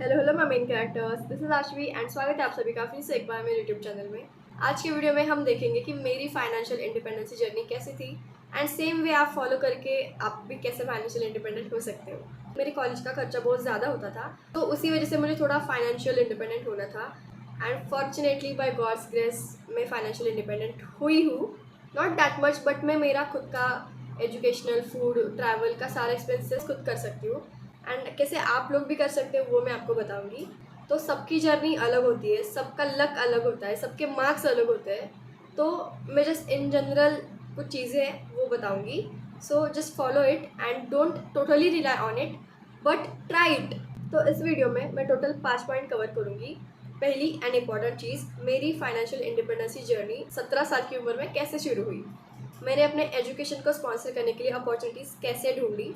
Hello hello my main characters, this is Aashvi and स्वागत है आप सभी का फिर से एक बार मेरे यूट्यूब चैनल में। आज के वीडियो में हम देखेंगे कि मेरी फाइनेंशियल इंडिपेंडेंसी जर्नी कैसी थी एंड सेम वे आप फॉलो करके आप भी कैसे फाइनेंशियल इंडिपेंडेंट हो सकते हो। मेरे कॉलेज का खर्चा बहुत ज़्यादा होता था, तो उसी वजह से मुझे थोड़ा फाइनेंशियल इंडिपेंडेंट होना था and fortunately by God's grace मैं फाइनेंशियल इंडिपेंडेंट हुई हूँ। नॉट दैट मच, बट मैं मेरा खुद का एजुकेशनल, फूड, ट्रैवल का सारा एक्सपेंसेस खुद कर सकती हूँ एंड कैसे आप लोग भी कर सकते हो वो मैं आपको बताऊंगी। तो सबकी जर्नी अलग होती है, सबका लक अलग होता है, सबके मार्क्स अलग होते हैं। तो मैं जस्ट इन जनरल कुछ चीज़ें वो बताऊंगी। So just follow it and don't totally rely on it, but try it. तो इस वीडियो में मैं टोटल 5 पॉइंट कवर करूंगी। पहली एंड इम्पॉर्टेंट चीज़, मेरी फाइनेंशियल इंडिपेंडेंसी जर्नी 17 साल की उम्र में कैसे शुरू हुई। मैंने अपने एजुकेशन को स्पॉन्सर करने के लिए अपॉर्चुनिटीज़ कैसे ढूंढी,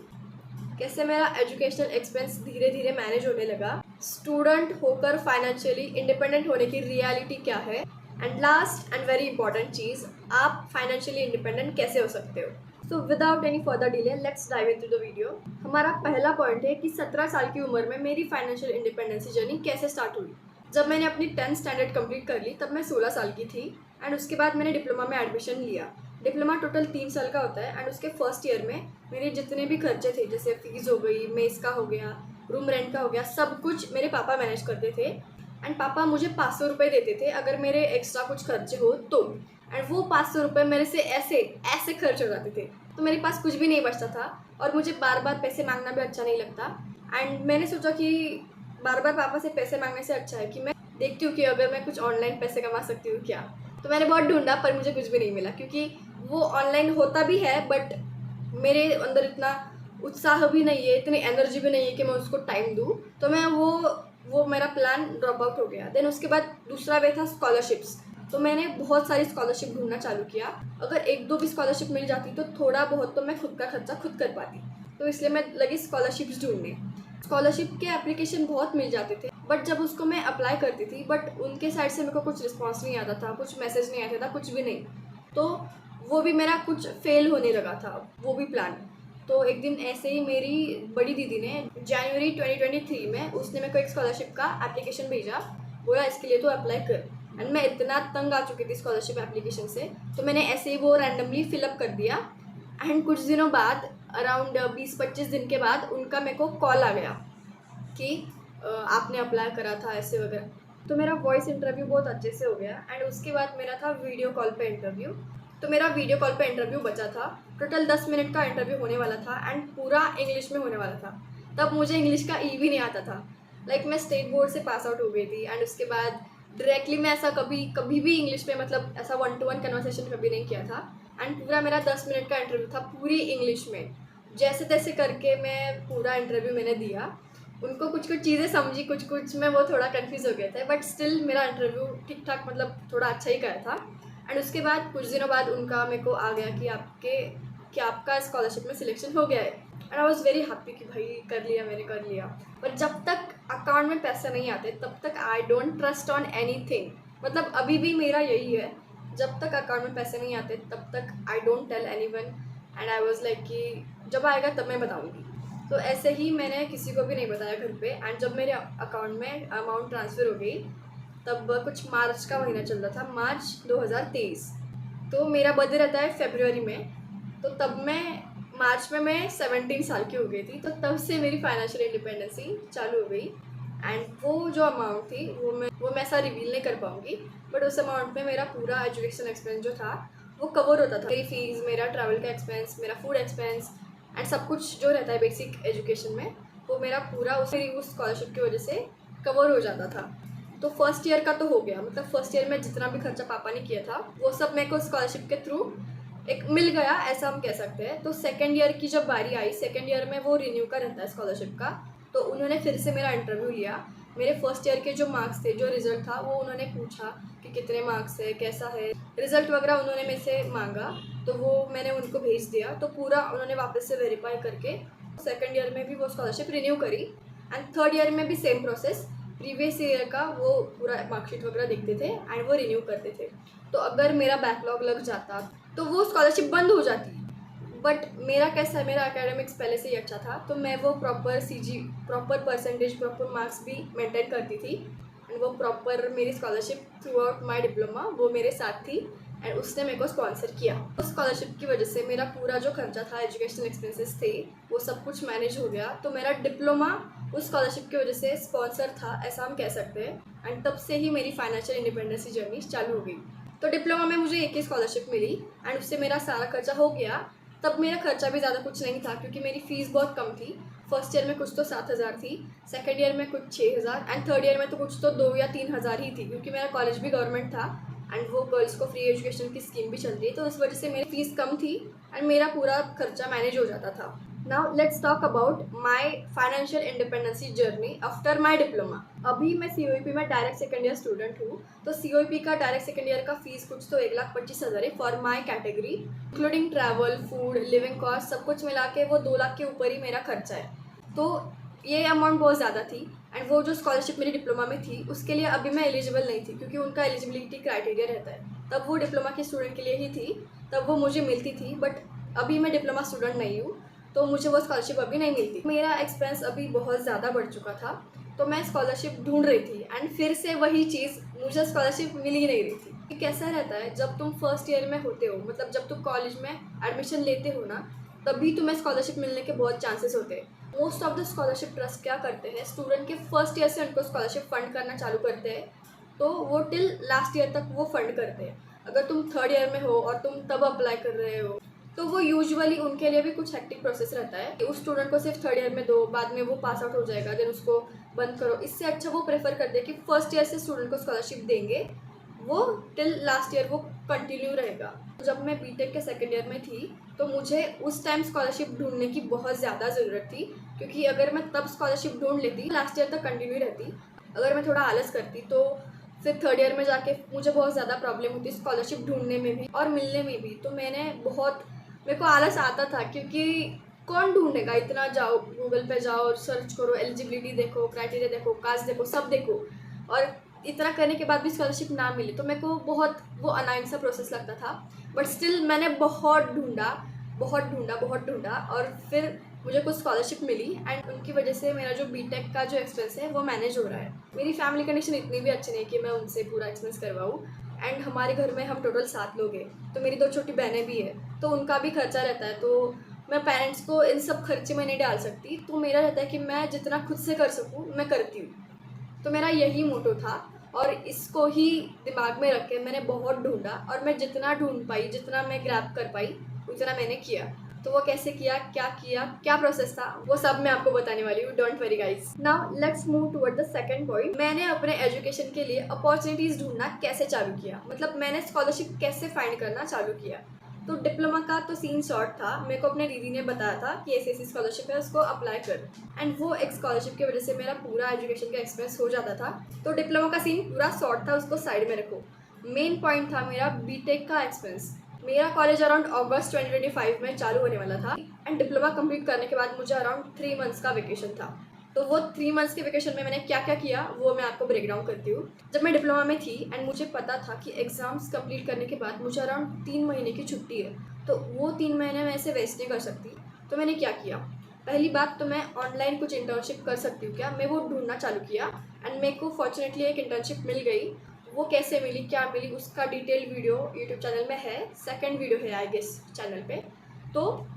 कैसे मेरा एजुकेशनल एक्सपेंस धीरे धीरे मैनेज होने लगा, स्टूडेंट होकर फाइनेंशियली इंडिपेंडेंट होने की रियलिटी क्या है, and last and very important चीज़, आप फाइनेंशियली इंडिपेंडेंट कैसे हो सकते हो। So without any further delay let's dive into the video. हमारा पहला पॉइंट है कि 17 साल की उम्र में मेरी फाइनेंशियल इंडिपेंडेंसी जर्नी कैसे स्टार्ट हुई। जब मैंने अपनी 10th स्टैंडर्ड कंप्लीट कर ली तब मैं 16 साल की थी एंड उसके बाद मैंने डिप्लोमा में एडमिशन लिया। डिप्लोमा टोटल 3 साल का होता है एंड उसके फर्स्ट ईयर में मेरे जितने भी खर्चे थे, जैसे फीस हो गई, मेस का हो गया, रूम रेंट का हो गया, सब कुछ मेरे पापा मैनेज करते थे एंड पापा मुझे 500 रुपये देते थे अगर मेरे एक्स्ट्रा कुछ खर्चे हो तो। एंड वो 500 रुपये मेरे से ऐसे ऐसे खर्च हो जाते थे, तो मेरे पास कुछ भी नहीं बचता था और मुझे बार बार पैसे मांगना भी अच्छा नहीं लगता। एंड मैंने सोचा कि बार बार पापा से पैसे मांगने से अच्छा है कि मैं देखती हूँ कि अगर मैं कुछ ऑनलाइन पैसे कमा सकती हूँ क्या। तो मैंने बहुत ढूंढा पर मुझे कुछ भी नहीं मिला, क्योंकि वो ऑनलाइन होता भी है बट मेरे अंदर इतना उत्साह भी नहीं है, इतनी एनर्जी भी नहीं है कि मैं उसको टाइम दूँ। तो मैं वो मेरा प्लान ड्रॉप आउट हो गया। देन उसके बाद दूसरा वे था स्कॉलरशिप्स। तो मैंने बहुत सारी स्कॉलरशिप ढूंढना चालू किया। अगर एक दो भी स्कॉलरशिप मिल जाती तो थोड़ा बहुत तो मैं खुद का खर्चा खुद कर पाती, तो इसलिए मैं लगी स्कॉलरशिप्स ढूंढने। स्कॉलरशिप के एप्लीकेशन बहुत मिल जाते थे बट जब उसको मैं अप्लाई करती थी बट उनके साइड से मेरे को कुछ रिस्पॉन्स नहीं आता था, कुछ मैसेज नहीं आता था, कुछ भी नहीं। तो वो भी मेरा कुछ फेल होने लगा था, वो भी प्लान। तो एक दिन ऐसे ही मेरी बड़ी दीदी ने जनवरी 2023 में उसने मेरे को एक स्कॉलरशिप का एप्लीकेशन भेजा, बोला इसके लिए तो अप्लाई कर। एंड मैं इतना तंग आ चुकी थी स्कॉलरशिप एप्लीकेशन से, तो मैंने ऐसे ही वो रैंडमली फिलअप कर दिया। एंड कुछ दिनों बाद, अराउंड 20-25 दिन के बाद उनका मेरे को कॉल आ गया कि आपने अप्लाई करा था ऐसे वगैरह। तो मेरा वॉइस इंटरव्यू बहुत अच्छे से हो गया एंड उसके बाद मेरा था वीडियो कॉल पे इंटरव्यू। तो मेरा वीडियो कॉल पे इंटरव्यू बचा था, टोटल 10 मिनट का इंटरव्यू होने वाला था एंड पूरा इंग्लिश में होने वाला था। तब मुझे इंग्लिश का ई भी नहीं आता था। लाइक मैं स्टेट बोर्ड से पास आउट हो गई थी एंड उसके बाद डायरेक्टली मैं ऐसा कभी कभी भी इंग्लिश में, मतलब ऐसा 1-to-1 कन्वर्सेशन कभी नहीं किया था। एंड पूरा मेरा 10 मिनट का इंटरव्यू था पूरी इंग्लिश में। जैसे तैसे करके मैं पूरा इंटरव्यू मैंने दिया। उनको कुछ कुछ चीज़ें समझी, कुछ कुछ में वो थोड़ा कंफ्यूज हो गए थे, बट स्टिल मेरा इंटरव्यू ठीक ठाक, मतलब थोड़ा अच्छा ही गया था। एंड उसके बाद कुछ दिनों बाद उनका मेरे को आ गया कि आपका स्कॉलरशिप में सिलेक्शन हो गया है। And I was very happy कि भाई कर लिया, मैंने कर लिया। पर जब तक अकाउंट में पैसे नहीं आते तब तक I don't trust on anything. मतलब अभी भी मेरा यही है, जब तक अकाउंट में पैसे नहीं आते तब तक I don't tell anyone. And I was like कि जब आएगा तब मैं बताऊंगी। तो ऐसे ही मैंने किसी को भी नहीं बताया घर पे। एंड जब मेरे अकाउंट में अमाउंट ट्रांसफ़र हो गई तब कुछ मार्च का महीना चल रहा था, मार्च 2023। तो मेरा बर्थडे रहता है फरवरी में, तो तब मैं मार्च में मैं 17 साल की हो गई थी। तो तब से मेरी फाइनेंशियल इंडिपेंडेंसी चालू हो गई। एंड वो जो अमाउंट थी वो मैं ऐसा रिवील नहीं कर पाऊँगी, बट उस अमाउंट में मेरा पूरा एजुकेशन एक्सपेंस जो था वो कवर होता था। मेरी फीस, मेरा ट्रैवल का एक्सपेंस, मेरा फूड एक्सपेंस एंड सब कुछ जो रहता है बेसिक एजुकेशन में, वो मेरा पूरा उस स्कॉलरशिप की वजह से कवर हो जाता था। तो फर्स्ट ईयर का तो हो गया, मतलब फर्स्ट ईयर में जितना भी खर्चा पापा ने किया था वो सब मेरे को स्कॉलरशिप के थ्रू एक मिल गया, ऐसा हम कह सकते हैं। तो सेकेंड ईयर की जब बारी आई, सेकेंड ईयर में वो रिन्यू का रहता है स्कॉलरशिप का, तो उन्होंने फिर से मेरा इंटरव्यू लिया। मेरे फर्स्ट ईयर के जो मार्क्स थे, जो रिजल्ट था, वो उन्होंने पूछा कि कितने मार्क्स है, कैसा है, रिजल्ट वगैरह उन्होंने मेरे से मांगा। तो वो मैंने उनको भेज दिया, तो पूरा उन्होंने वापस से वेरीफाई करके सेकेंड ईयर में भी वो स्कॉलरशिप रिन्यू करी। एंड थर्ड ईयर में भी सेम प्रोसेस, प्रीवियस ईयर का वो पूरा मार्कशीट वगैरह देखते थे एंड वो रिन्यू करते थे। तो अगर मेरा बैकलॉग लग जाता तो वो स्कॉलरशिप बंद हो जाती, बट मेरा कैसा है, मेरा एकेडमिक्स पहले से ही अच्छा था, तो मैं वो प्रॉपर परसेंटेज, प्रॉपर मार्क्स भी मेंटेन करती थी। एंड वो प्रॉपर मेरी scholarship through out my diploma वो मेरे साथ थी एंड उसने मेरे को स्पॉन्सर किया। उस स्कॉलरशिप की वजह से मेरा पूरा जो खर्चा था, एजुकेशनल एक्सपेंसेस थे, वो सब कुछ मैनेज हो गया। तो मेरा डिप्लोमा उस स्कॉलरशिप की वजह से स्पॉन्सर था, ऐसा हम कह सकते हैं। एंड तब से ही मेरी फाइनेंशियल इंडिपेंडेंस जर्नी चालू हो गई। तो डिप्लोमा में मुझे एक ही स्कॉलरशिप मिली एंड उससे मेरा सारा खर्चा हो गया। तब मेरा खर्चा भी ज़्यादा कुछ नहीं था क्योंकि मेरी फ़ीस बहुत कम थी। फर्स्ट ईयर में कुछ तो 7,000 थी, सेकेंड ईयर में कुछ 6,000 एंड थर्ड ईयर में तो कुछ तो 2 या 3,000 ही थी, क्योंकि मेरा कॉलेज भी गवर्नमेंट था एंड वो गर्ल्स को फ्री एजुकेशन की स्कीम भी चल रही है, तो इस वजह से मेरी फ़ीस कम थी एंड मेरा पूरा खर्चा मैनेज हो जाता था। Now let's talk about my financial independency journey after my diploma. अभी मैं COEP में डायरेक्ट सेकेंड ईयर स्टूडेंट हूँ। तो COEP का डायरेक्ट सेकेंड ईयर का फीस कुछ तो 1,25,000 है for my category, including travel, food, living cost, सब कुछ मिला के वो 2 लाख के ऊपर ही मेरा खर्चा है। तो ये अमाउंट बहुत ज़्यादा थी एंड वो जो स्कॉलरशिप मेरी डिप्लोमा में थी उसके लिए अभी मैं एलिजिबल नहीं थी, क्योंकि उनका एलिजिबिलिटी क्राइटेरिया रहता है। तब वो डिप्लोमा के स्टूडेंट के लिए ही थी, तब वो मुझे मिलती थी, बट अभी मैं डिप्लोमा स्टूडेंट नहीं हूँ तो मुझे वो स्कॉलरशिप अभी नहीं मिलती। मेरा एक्सपेंस अभी बहुत ज़्यादा बढ़ चुका था, तो मैं स्कॉलरशिप ढूंढ रही थी एंड फिर से वही चीज़, मुझे स्कॉलरशिप मिल ही नहीं रही थी। कि कैसा रहता है जब तुम फर्स्ट ईयर में होते हो, मतलब जब तुम कॉलेज में एडमिशन लेते हो ना, तभी तुम्हें स्कॉलरशिप मिलने के बहुत चांसेस होते हैं। Most of the scholarship trust क्या करते हैं, स्टूडेंट के फर्स्ट ईयर से उनको स्कॉलरशिप फंड करना चालू करते हैं, तो वो टिल लास्ट ईयर तक वो फंड करते हैं। अगर तुम थर्ड ईयर में हो और तुम तब अप्लाई कर रहे हो तो वो यूजुअली उनके लिए भी कुछ हेक्टिक प्रोसेस रहता है कि उस स्टूडेंट को सिर्फ थर्ड ईयर में दो, बाद में वो पास आउट हो जाएगा, देन उसको बंद करो। इससे अच्छा वो प्रेफर करते हैं कि फर्स्ट ईयर से स्टूडेंट को स्कॉलरशिप देंगे, वो टिल लास्ट ईयर वो कंटिन्यू रहेगा। जब मैं बीटेक के सेकेंड ईयर में थी तो मुझे उस टाइम स्कॉलरशिप ढूंढने की बहुत ज़्यादा ज़रूरत थी, क्योंकि अगर मैं तब स्कॉलरशिप ढूंढ लेती लास्ट ईयर तक कंटिन्यू रहती। अगर मैं थोड़ा आलस करती तो फिर थर्ड ईयर में जाके मुझे बहुत ज़्यादा प्रॉब्लम होती स्कॉलरशिप ढूंढने में भी और मिलने में भी। तो मेरे को आलस आता था, क्योंकि कौन ढूंढेगा इतना, जाओ गूगल पे जाओ, सर्च करो, एलिजिबिलिटी देखो, क्राइटेरिया देखो, कास्ट देखो, सब देखो, और इतना करने के बाद भी स्कॉलरशिप ना मिले तो मेरे को बहुत वो अनाइन सा प्रोसेस लगता था। बट स्टिल मैंने बहुत ढूंढा और फिर मुझे कुछ स्कॉलरशिप मिली एंड उनकी वजह से मेरा जो बीटेक का जो एक्सपेंस है वो मैनेज हो रहा है। मेरी फैमिली कंडीशन इतनी भी अच्छी नहीं कि मैं उनसे पूरा एक्सपेंस करवाऊँ, एंड हमारे घर में हम टोटल 7 लोग हैं, तो मेरी 2 छोटी बहनें भी है, तो उनका भी खर्चा रहता है, तो मैं पेरेंट्स को इन सब खर्चे में नहीं डाल सकती। तो मेरा रहता है कि मैं जितना खुद से कर सकूँ मैं करती हूँ। तो मेरा यही मोटो था और इसको ही दिमाग में रख के मैंने बहुत ढूंढा और मैं जितना ढूंढ पाई, जितना मैं ग्रैब कर पाई, उतना मैंने किया। तो वो कैसे किया, क्या प्रोसेस था, वो सब मैं आपको बताने वाली हूँ। Don't worry guys. Now let's move toward the second point. मैंने अपने एजुकेशन के लिए अपॉर्चुनिटीज ढूंढना कैसे चालू किया, मतलब मैंने स्कॉलरशिप कैसे फाइंड करना चालू किया। तो डिप्लोमा का तो सीन शॉर्ट था, मेरे को अपने दीदी ने बताया था कि ऐसी स्कॉलरशिप है, उसको अप्लाई कर, एंड वो एक स्कॉलरशिप की वजह से मेरा पूरा एजुकेशन का एक्सपेंस हो जाता था। तो डिप्लोमा का सीन पूरा शॉर्ट था, उसको साइड में रखो। मेन पॉइंट था मेरा बीटेक का एक्सपेंस। मेरा कॉलेज अराउंड अगस्त 2025 में चालू होने वाला था एंड डिप्लोमा कंप्लीट करने के बाद मुझे अराउंड 3 मंथ्स का वेकेशन था। तो वो 3 मंथ्स के वेकेशन में मैंने क्या क्या किया वो मैं आपको ब्रेक डाउन करती हूँ। जब मैं डिप्लोमा में थी एंड मुझे पता था कि एग्ज़ाम्स कंप्लीट करने के बाद मुझे अराउंड 3 महीने की छुट्टी है, तो वो 3 महीने मैं ऐसे वेस्ट नहीं कर सकती। तो मैंने क्या किया, पहली बात तो मैं ऑनलाइन कुछ इंटर्नशिप कर सकती हूँ क्या, मैं वो ढूंढना चालू किया एंड मेरे को फॉर्चुनेटली एक इंटर्नशिप मिल गई। वो कैसे मिली, क्या मिली, उसका डिटेल वीडियो यूट्यूब चैनल में है, सेकंड वीडियो है आई गेस चैनल पे। तो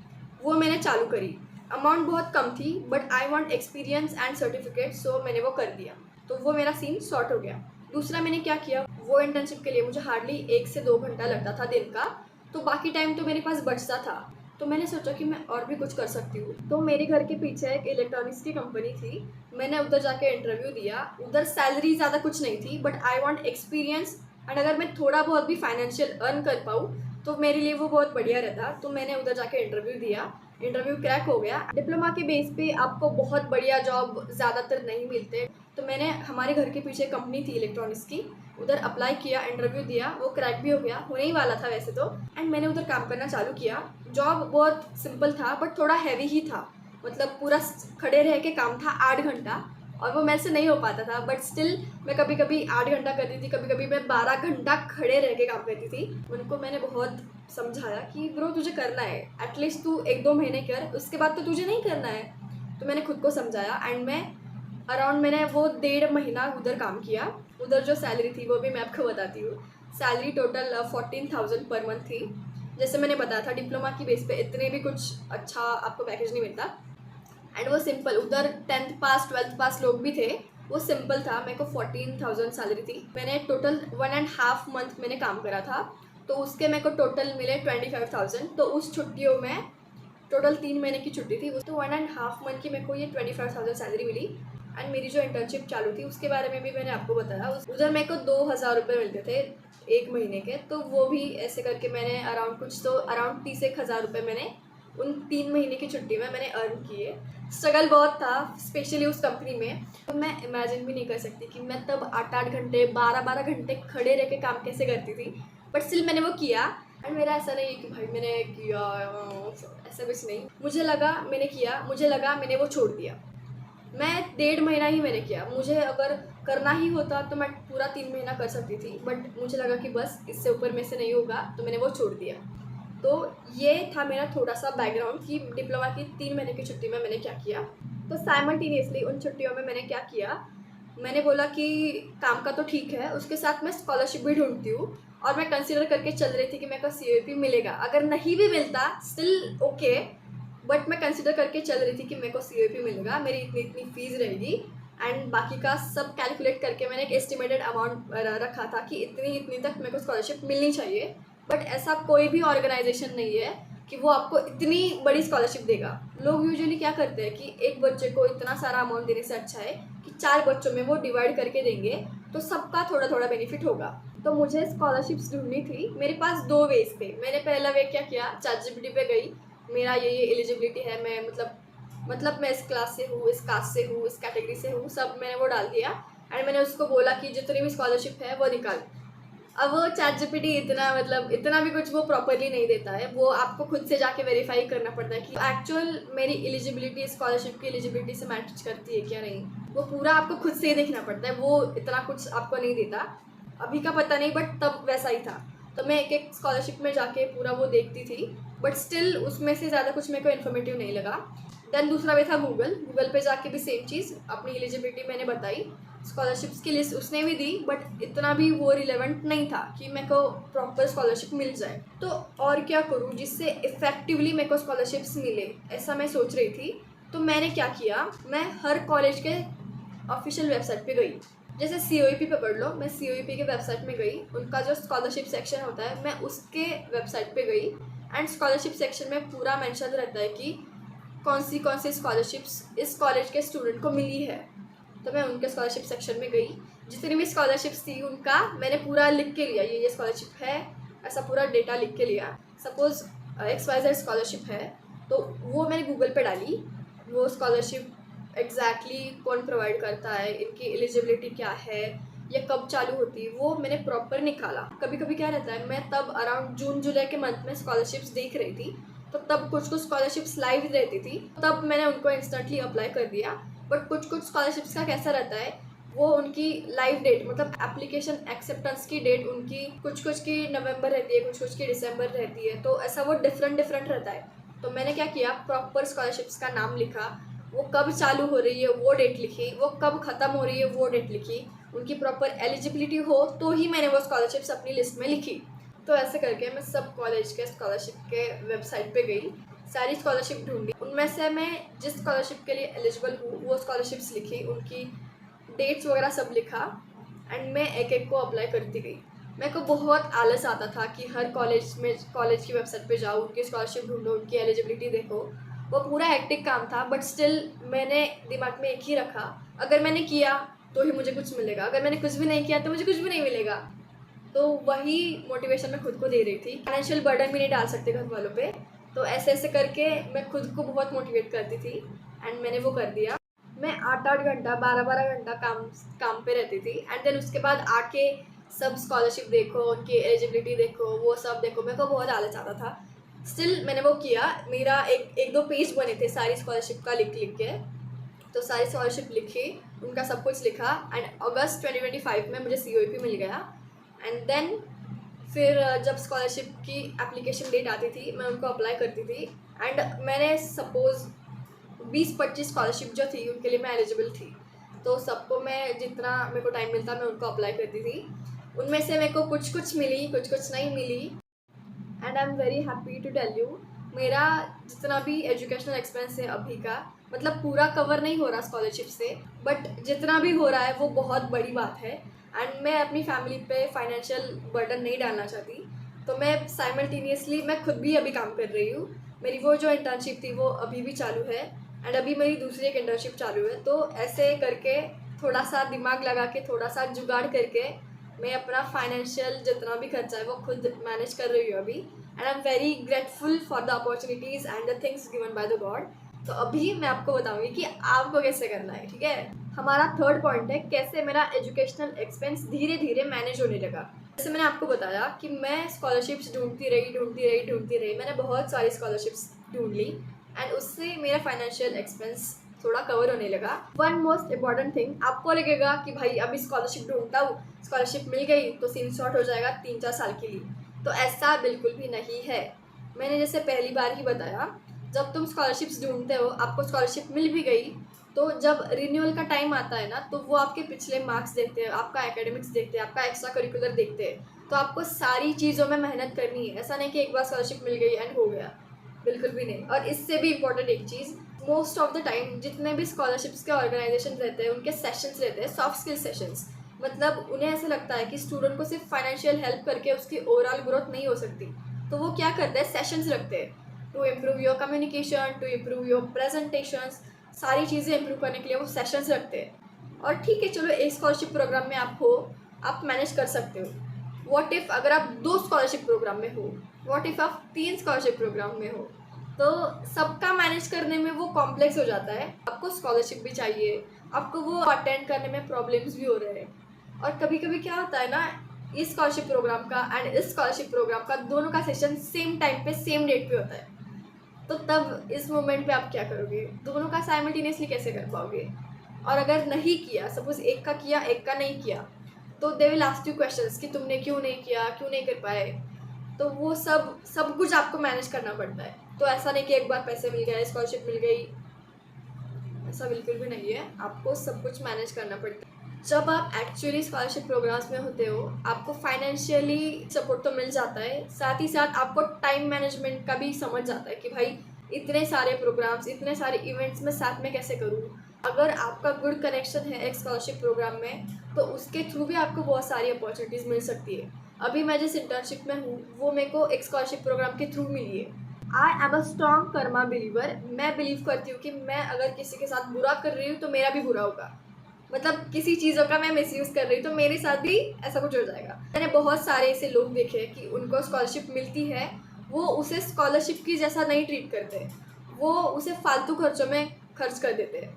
वो मैंने चालू करी। अमाउंट बहुत कम थी but I want experience and certificate, so मैंने वो कर दिया। तो वो मेरा सीन सॉर्ट हो गया। दूसरा मैंने क्या किया, वो इंटर्नशिप के लिए मुझे हार्डली 1 से 2 घंटा लगता था दिन का, तो बाकी टाइम तो मेरे पास बचता था। तो मैंने सोचा कि मैं और भी कुछ कर सकती हूँ। तो मेरे घर के पीछे एक इलेक्ट्रॉनिक्स की कंपनी थी, मैंने उधर जाके इंटरव्यू दिया। उधर सैलरी ज़्यादा कुछ नहीं थी but I want experience, and अगर मैं थोड़ा बहुत भी फाइनेंशियल अर्न कर पाऊँ तो मेरे लिए वो बहुत बढ़िया रहता। तो मैंने उधर जाके इंटरव्यू दिया, इंटरव्यू क्रैक हो गया। डिप्लोमा के बेस पे आपको बहुत बढ़िया जॉब ज़्यादातर नहीं मिलते, तो मैंने हमारे घर के पीछे कंपनी थी इलेक्ट्रॉनिक्स की, उधर अप्लाई किया, इंटरव्यू दिया, वो क्रैक भी हो गया, होने ही वाला था वैसे तो, एंड मैंने उधर काम करना चालू किया। जॉब बहुत सिंपल था बट थोड़ा हैवी ही था, मतलब पूरा खड़े रह के काम था 8 घंटा और वो मेरे से नहीं हो पाता था, बट स्टिल मैं कभी कभी 8 घंटा करती थी, कभी कभी मैं 12 घंटा खड़े रह के काम करती थी। उनको मैंने बहुत समझाया कि ब्रो तुझे करना है, एटलीस्ट तू 1-2 महीने कर, उसके बाद तो तुझे नहीं करना है। तो मैंने खुद को समझाया एंड मैंने वो 1.5 महीना उधर काम किया। उधर जो सैलरी थी वो भी मैं आपको बताती हूँ। सैलरी टोटल 14,000 पर मंथ थी। जैसे मैंने बताया था डिप्लोमा की बेस पे इतने भी कुछ अच्छा आपको पैकेज नहीं मिलता। एंड वो सिंपल, उधर 10th पास 12th पास लोग भी थे, वो सिंपल था। मेरे को 14,000 सैलरी थी। मैंने टोटल 1.5 मंथ मैंने काम करा था, तो उसके मेरे को टोटल मिले 25,000। तो उस छुट्टियों में टोटल 3 महीने की छुट्टी थी, तो 1.5 मंथ की मेरे को ये 25,000 सैलरी मिली। एंड मेरी जो इंटर्नशिप चालू थी उसके बारे में भी मैंने आपको बताया। उधर मेरे को 2,000 रुपये मिलते थे 1 महीने के, तो वो भी ऐसे करके मैंने अराउंड 30,000 रुपये मैंने उन 3 महीने की छुट्टी में मैंने अर्न किए। स्ट्रगल बहुत था, स्पेशली उस कंपनी में। तो मैं इमेजिन भी नहीं कर सकती कि मैं तब 8-8 घंटे 12-12 घंटे खड़े रह के काम कैसे करती थी, बट स्टिल मैंने वो किया। एंड मेरा ऐसा नहीं है कि भाई मैंने किया, ऐसा कुछ नहीं। मुझे लगा मैंने वो छोड़ दिया। मैं 1.5 महीना ही मैंने किया। मुझे अगर करना ही होता तो मैं पूरा 3 महीना कर सकती थी, बट मुझे लगा कि बस इससे ऊपर में से नहीं होगा, तो मैंने वो छोड़ दिया। तो ये था मेरा थोड़ा सा बैकग्राउंड कि डिप्लोमा की 3 महीने की छुट्टी में मैंने क्या किया। तो साइमल्टेनियसली उन छुट्टियों में मैंने क्या किया, मैंने बोला कि काम का तो ठीक है, उसके साथ मैं स्कॉलरशिप भी ढूंढती हूँ। और मैं कंसिडर करके चल रही थी कि मेरे को COEP मिलेगा, अगर नहीं भी मिलता स्टिल ओके, बट मैं कंसिडर करके चल रही थी कि मेरे को COEP मिलेगा, मेरी इतनी इतनी फीस रहेगी। एंड बाकी का सब कैलकुलेट करके मैंने एक एस्टिमेटेड अमाउंट रखा था कि इतनी इतनी तक मेरे को स्कॉलरशिप मिलनी चाहिए। बट ऐसा कोई भी ऑर्गेनाइजेशन नहीं है कि वो आपको इतनी बड़ी स्कॉलरशिप देगा। लोग यूजुअली क्या करते हैं कि एक बच्चे को इतना सारा अमाउंट देने से अच्छा है कि 4 बच्चों में वो डिवाइड करके देंगे, तो सबका थोड़ा थोड़ा बेनिफिट होगा। तो मुझे स्कॉलरशिप्स ढूंढनी थी। मेरे पास 2 वेज थे। मैंने पहला वे क्या किया, ChatGPT पे गई, मेरा ये एलिजिबिलिटी है, मैं मतलब मैं इस क्लास से हूँ, इस कास्ट से हूँ, इस कैटेगरी से हूँ, सब मैंने वो डाल दिया। एंड मैंने उसको बोला कि जितनी भी स्कॉलरशिप है वो निकाल। अब वो ChatGPT इतना भी कुछ वो प्रॉपरली नहीं देता है, वो आपको खुद से जाके वेरीफाई करना पड़ता है कि एक्चुअल मेरी एलिजिबिलिटी स्कॉलरशिप की एलिजिबिलिटी से मैच करती है क्या नहीं। वो पूरा आपको खुद से ही देखना पड़ता है, वो इतना कुछ आपको नहीं देता। अभी का पता नहीं, बट तब वैसा ही था। तो मैं एक एक स्कॉलरशिप में जाके पूरा वो देखती थी, बट स्टिल उसमें से ज़्यादा कुछ मेरे को इन्फॉर्मेटिव नहीं लगा। देन दूसरा वे था गूगल पे जाके भी सेम चीज़, अपनी एलिजिबिलिटी मैंने बताई, स्कॉलरशिप्स की लिस्ट उसने भी दी, बट इतना भी वो रिलेवेंट नहीं था कि मेरे को प्रॉपर स्कॉलरशिप मिल जाए। तो और क्या करूँ जिससे इफेक्टिवली मेरे को स्कॉलरशिप्स मिले, ऐसा मैं सोच रही थी। तो मैंने क्या किया, मैं हर कॉलेज के ऑफिशियल वेबसाइट पे गई। जैसे COEP पे पढ़ लो, मैं COEP के वेबसाइट में गई, उनका जो स्कॉलरशिप सेक्शन होता है मैं उसके वेबसाइट पे गई। एंड स्कॉलरशिप सेक्शन में पूरा मेंशन रहता है कि कौन सी स्कॉलरशिप्स इस कॉलेज के स्टूडेंट को मिली है। तो मैं उनके स्कॉलरशिप सेक्शन में गई, जितनी भी स्कॉलरशिप्स थी उनका मैंने पूरा लिख के लिया, ये स्कॉलरशिप है, ऐसा पूरा डेटा लिख के लिया। सपोज XYZ स्कॉलरशिप है, तो वो मैंने गूगल पे डाली, वो स्कॉलरशिप एग्जैक्टली कौन प्रोवाइड करता है, इनकी एलिजिबिलिटी क्या है, या कब चालू होती है, वो मैंने प्रॉपर निकाला। कभी कभी क्या रहता है, मैं तब अराउंड जून जुलाई के मंथ में स्कॉलरशिप्स देख रही थी, तो तब कुछ स्कॉलरशिप्स लाइव रहती थी, तब मैंने उनको इंस्टेंटली अप्लाई कर दिया। बट कुछ स्कॉलरशिप्स का कैसा रहता है, वो उनकी लाइव डेट एप्लीकेशन एक्सेप्टेंस की डेट उनकी कुछ की नवंबर रहती है, कुछ की दिसंबर रहती है, तो ऐसा वो डिफरेंट रहता है। तो मैंने क्या किया, प्रॉपर स्कॉलरशिप्स का नाम लिखा, वो कब चालू हो रही है वो डेट लिखी, वो कब ख़त्म हो रही है वो डेट लिखी, उनकी प्रॉपर एलिजिबिलिटी हो तो ही मैंने वो स्कॉलरशिप्स अपनी लिस्ट में लिखी। तो ऐसे करके मैं सब कॉलेज के स्कॉलरशिप के वेबसाइट पे गई, सारी स्कॉलरशिप ढूंढी, उनमें से मैं जिस स्कॉलरशिप के लिए एलिजिबल हूँ वो स्कॉलरशिप्स लिखी, उनकी डेट्स वगैरह सब लिखा। एंड मैं एक एक को अप्लाई करती गई। मेरे को बहुत आलस आता था कि हर कॉलेज की वेबसाइट पे जाओ, उनकी स्कॉलरशिप ढूंढो, उनकी एलिजिबिलिटी देखो, वो पूरा हेक्टिक काम था। बट स्टिल मैंने दिमाग में एक ही रखा, अगर मैंने किया तो ही मुझे कुछ मिलेगा, अगर मैंने कुछ भी नहीं किया तो मुझे कुछ भी नहीं मिलेगा। तो वही मोटिवेशन मैं खुद को दे रही थी। फाइनेंशियल बर्डन भी नहीं डाल सकते घर वालों पे, तो ऐसे करके मैं खुद को बहुत मोटिवेट करती थी। एंड मैंने वो कर दिया। मैं 8-8 घंटा 12-12 घंटा काम पे रहती थी। एंड देन उसके बाद आके सब स्कॉलरशिप देखो, उनकी एलिजिबिलिटी देखो, वो सब देखो, मेरे को बहुत आलस आता था। स्टिल मैंने वो किया। मेरा एक दो पेज बने थे सारी स्कॉलरशिप का लिख के, तो सारी स्कॉलरशिप लिखी। उनका सब कुछ लिखा एंड अगस्त 2025 में मुझे COEP मिल गया। एंड देन फिर जब स्कॉलरशिप की एप्लीकेशन डेट आती थी मैं उनको अप्लाई करती थी एंड मैंने सपोज़ 20-25 स्कॉलरशिप जो थी उनके लिए मैं एलिजिबल थी, तो सबको मैं जितना मेरे को टाइम मिलता मैं उनको अप्लाई करती थी। उनमें से मेरे को कुछ कुछ मिली, कुछ कुछ नहीं मिली and I am very happy to tell you मेरा जितना भी एजुकेशनल एक्सपेंस है अभी का, मतलब पूरा कवर नहीं हो रहा स्कॉलरशिप से, बट जितना भी हो रहा है वो बहुत बड़ी बात है। एंड मैं अपनी फैमिली पे फाइनेंशियल बर्डन नहीं डालना चाहती, तो मैं साइमल्टेनियसली मैं खुद भी अभी काम कर रही हूँ। मेरी वो जो इंटर्नशिप थी वो अभी भी चालू है एंड अभी मेरी दूसरी एक इंटर्नशिप चालू है। तो ऐसे करके थोड़ा सा दिमाग लगा के, थोड़ा सा जुगाड़ करके मैं अपना फाइनेंशियल जितना भी खर्चा है वो खुद मैनेज कर रही हूँ अभी and I am very grateful for the opportunities and the things given by the God. तो अभी मैं आपको बताऊंगी कि आपको कैसे करना है, ठीक है। हमारा थर्ड पॉइंट है कैसे मेरा एजुकेशनल एक्सपेंस धीरे धीरे मैनेज होने लगा। जैसे मैंने आपको बताया कि मैं स्कॉलरशिप्स ढूंढती रही, मैंने बहुत सारी स्कॉलरशिप्स ढूंढ ली एंड उससे मेरा फाइनेंशियल एक्सपेंस थोड़ा कवर होने लगा। वन मोस्ट इम्पॉर्टेंट थिंग, आपको लगेगा कि भाई अभी स्कॉलरशिप ढूंढता हूँ, स्कॉलरशिप मिल गई तो सीन शॉर्ट हो जाएगा 3-4 साल के लिए, तो ऐसा बिल्कुल भी नहीं है। मैंने जैसे पहली बार ही बताया, जब तुम स्कॉलरशिप्स ढूंढते हो, आपको स्कॉलरशिप मिल भी गई, तो जब रिन्यूअल का टाइम आता है ना, तो वो आपके पिछले मार्क्स देखते हैं, आपका एकेडमिक्स देखते हैं, आपका एक्स्ट्रा करिकुलर देखते हैं। तो आपको सारी चीज़ों में मेहनत करनी है, ऐसा नहीं कि एक बार स्कॉलरशिप मिल गई एंड हो गया, बिल्कुल भी नहीं। और इससे भी इम्पोर्टेंट एक चीज़, मोस्ट ऑफ द टाइम जितने भी स्कॉलरशिप्स के ऑर्गेनाइजेशन रहते हैं उनके सेशंस रहते हैं सॉफ्ट स्किल सेशंस। मतलब उन्हें ऐसा लगता है कि स्टूडेंट को सिर्फ फाइनेंशियल हेल्प करके उसकी ओवरऑल ग्रोथ नहीं हो सकती, तो वो क्या करते हैं, सेशंस रखते हैं to improve your communication, to improve your presentations, सारी चीज़ें इम्प्रूव करने के लिए वो सेशंस रखते हैं। और ठीक है, चलो एक स्कॉलरशिप प्रोग्राम में आप हो, आप मैनेज कर सकते हो। व्हाट इफ़ अगर आप 2 स्कॉलरशिप प्रोग्राम में हो, व्हाट इफ़ आप 3 स्कॉलरशिप प्रोग्राम में हो, तो सबका मैनेज करने में वो कॉम्प्लेक्स हो जाता है। आपको स्कॉलरशिप भी चाहिए, आपको वो अटेंड करने में प्रॉब्लम्स भी हो रहे हैं। और कभी कभी क्या होता है ना, इस स्कॉलरशिप प्रोग्राम का एंड इस स्कॉलरशिप प्रोग्राम का दोनों का सेशन सेम टाइम पे सेम डेट पे होता है, तो तब इस मोमेंट पे आप क्या करोगे, दोनों का साइमल्टेनियसली कैसे कर पाओगे। और अगर नहीं किया, सपोज एक का किया एक का नहीं किया, तो they will ask you questions कि तुमने क्यों नहीं किया, क्यों नहीं कर पाए। तो वो सब कुछ आपको मैनेज करना पड़ता है। तो ऐसा नहीं कि एक बार पैसे मिल गए, स्कॉलरशिप मिल गई, ऐसा बिल्कुल भी नहीं है, आपको सब कुछ मैनेज करना पड़ता है। जब आप एक्चुअली स्कॉलरशिप प्रोग्राम्स में होते हो, आपको फाइनेंशियली सपोर्ट तो मिल जाता है, साथ ही साथ आपको टाइम मैनेजमेंट का भी समझ जाता है कि भाई इतने सारे प्रोग्राम्स, इतने सारे इवेंट्स में साथ में कैसे करूँ। अगर आपका गुड कनेक्शन है एक स्कॉलरशिप प्रोग्राम में, तो उसके थ्रू भी आपको बहुत सारी अपॉर्चुनिटीज़ मिल सकती है। अभी मैं जिस इंटर्नशिप में हूँ वो मेरे को एक स्कॉलरशिप प्रोग्राम के थ्रू मिली है। I am a strong Karma believer. मैं बिलीव करती हूँ कि मैं अगर किसी के साथ बुरा कर रही हूँ तो मेरा भी बुरा होगा, मतलब किसी चीज़ों का मैं मिसयूज़ कर रही हूँ तो मेरे साथ भी ऐसा कुछ हो जाएगा। मैंने बहुत सारे ऐसे लोग देखे कि उनको स्कॉलरशिप मिलती है, वो उसे स्कॉलरशिप की जैसा नहीं ट्रीट करते, वो उसे फालतू खर्चों में खर्च कर देते हैं।